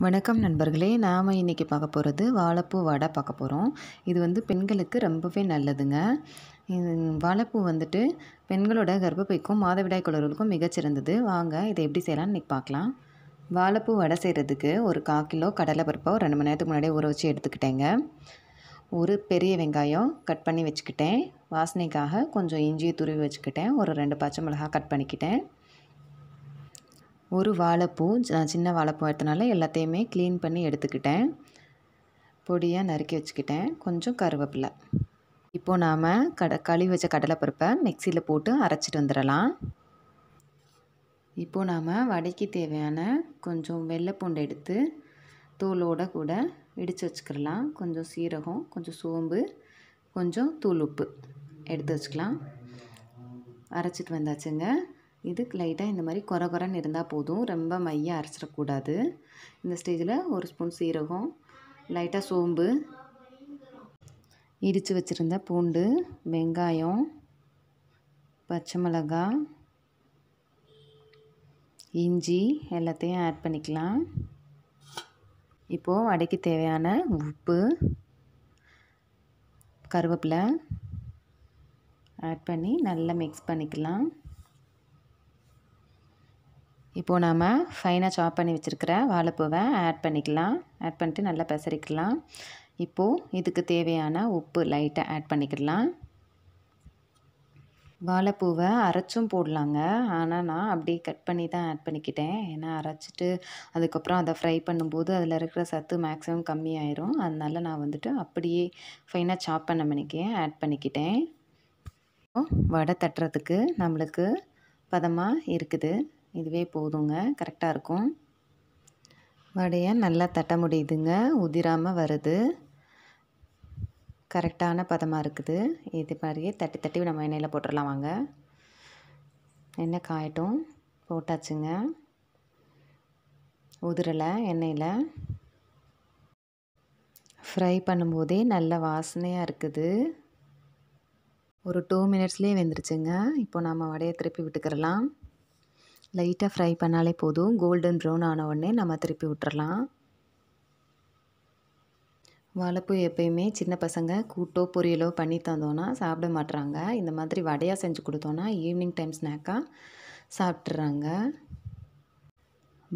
வணக்கம் நண்பர்களே, நாம் இன்றைக்கி பார்க்க போகிறது வாழைப்பூ வடை பார்க்க போகிறோம். இது வந்து பெண்களுக்கு ரொம்பவே நல்லதுங்க. இது வாழைப்பூ வந்துட்டு பெண்களோட கர்ப்பப்பைக்கும் மாதவிடாய் குளறுகளுக்கும் மிகச்சிறந்தது. வாங்க இதை எப்படி செய்யலாம்னு இன்றைக்கி பார்க்கலாம். வாழைப்பூ வடை செய்கிறதுக்கு ஒரு 1/4 கிலோ கடலைப்பருப்பை ஒரு 2 மணி நேரத்துக்கு முன்னாடியே ஊற வச்சு எடுத்துக்கிட்டேங்க. ஒரு பெரிய வெங்காயம் கட் பண்ணி வச்சுக்கிட்டேன். வாசனைக்காக கொஞ்சம் இஞ்சியை துருவி வச்சுக்கிட்டேன். ஒரு 2 பச்சை மிளகாய் கட் பண்ணிக்கிட்டேன். ஒரு வாழைப்பூ, சின்ன வாழைப்பூ எடுத்தனால எல்லாத்தையுமே க்ளீன் பண்ணி எடுத்துக்கிட்டேன். பொடியாக நறுக்கி வச்சுக்கிட்டேன். கொஞ்சம் கருவேப்பிலை. இப்போது நாம் கழுவி வச்ச கடலைப்பருப்பை மிக்சியில் போட்டு அரைச்சிட்டு வந்துடலாம். இப்போது நாம் வடைக்கு தேவையான கொஞ்சம் வெள்ளைப்பூண்டு எடுத்து தோலோடு கூட இடித்து வச்சுக்கிடலாம். கொஞ்சம் சீரகம், கொஞ்சம் சோம்பு, கொஞ்சம் தூள் உப்பு எடுத்து வச்சுக்கலாம். அரைச்சிட்டு வந்தாச்சுங்க. இதுக்கு லைட்டாக இந்த மாதிரி கொரன்னு இருந்தால் போதும், ரொம்ப மையாக அரைச்சிடக்கூடாது. இந்த ஸ்டேஜில் ஒரு ஸ்பூன் சீரகம், லைட்டாக சோம்பு, இடித்து வச்சுருந்த பூண்டு, வெங்காயம், பச்சை மிளகாய், இஞ்சி எல்லாத்தையும் ஆட் பண்ணிக்கலாம். இப்போது வடைக்கு தேவையான உப்பு, கருவேப்பிலை ஆட் பண்ணி நல்லா மிக்ஸ் பண்ணிக்கலாம். இப்போது நாம் ஃபைனாக சாப் பண்ணி வச்சுருக்கிற வாழைப்பூவை ஆட் பண்ணிக்கலாம். ஆட் பண்ணிட்டு நல்லா பெசரிக்கலாம். இப்போது இதுக்கு தேவையான உப்பு லைட்டாக ஆட் பண்ணிக்கலாம். வாழைப்பூவை அரைச்சும் போடலாங்க, ஆனால் நான் அப்படியே கட் பண்ணி தான் ஆட் பண்ணிக்கிட்டேன். ஏன்னா அரைச்சிட்டு அதுக்கப்புறம் அதை ஃப்ரை பண்ணும்போது அதில் இருக்கிற சத்து மேக்ஸிமம் கம்மியாயிரும். அதனால நான் வந்துட்டு அப்படியே ஃபைனாக சாப் பண்ண மணிக்கே ஆட் பண்ணிக்கிட்டேன். வடை தட்டுறதுக்கு நம்மளுக்கு பதமாக இருக்குது. இதுவே போதுங்க, கரெக்டாக இருக்கும். வடையை நல்லா தட்ட முடியுதுங்க, உதிராமல் வருது. கரெக்டான பதமாக இருக்குது. இது மாதிரியே தட்டி தட்டி நம்ம எண்ணெயில் போட்டுடலாம். வாங்க, எண்ணெய் காயட்டும். போட்டாச்சுங்க. உதிரலை எண்ணெயில். ஃப்ரை பண்ணும்போதே நல்ல வாசனையாக இருக்குது. ஒரு 2 மினிட்ஸ்லேயே வெந்துருச்சுங்க. இப்போ நம்ம வடையை திருப்பி விட்டுக்கிறலாம். லைட்டாக ஃப்ரை பண்ணாலே போதும். கோல்டன் ப்ரௌன் ஆன உடனே நம்ம திருப்பி விட்டுறலாம். வாழைப்பூ எப்பயுமே சின்ன பசங்க கூட்டோ பொரியலோ பண்ணி தந்தோன்னா சாப்பிட மாட்டுறாங்க. இந்த மாதிரி வடையாக செஞ்சு கொடுத்தோன்னா ஈவினிங் டைம் ஸ்நாக்காக சாப்பிட்றாங்க.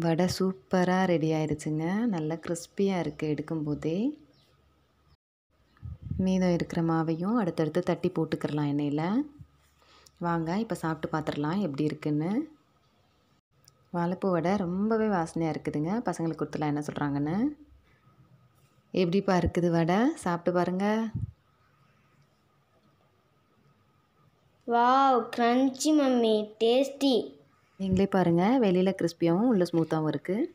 வடை சூப்பராக ரெடி ஆயிடுச்சுங்க. நல்லா கிறிஸ்பியாக இருக்குது எடுக்கும்போதே. மீதம் இருக்கிற மாவையும் அடுத்தடுத்து தட்டி போட்டுக்கிறலாம் எண்ணெயில். வாங்க இப்போ சாப்பிட்டு பார்த்துடலாம் எப்படி இருக்குன்னு. வாழைப்பூ வடை ரொம்பவே வாசனையாக இருக்குதுங்க. பசங்களுக்கு கொடுத்துலாம் என்ன சொல்கிறாங்கன்னு. எப்படிப்பா இருக்குது வடை? சாப்பிட்டு பாருங்கள். Wow, crunchy mummy, tasty. நீங்களே பாருங்கள், வெளியில் கிறிஸ்பியாகவும் உள்ள ஸ்மூத்தாகவும் இருக்குது.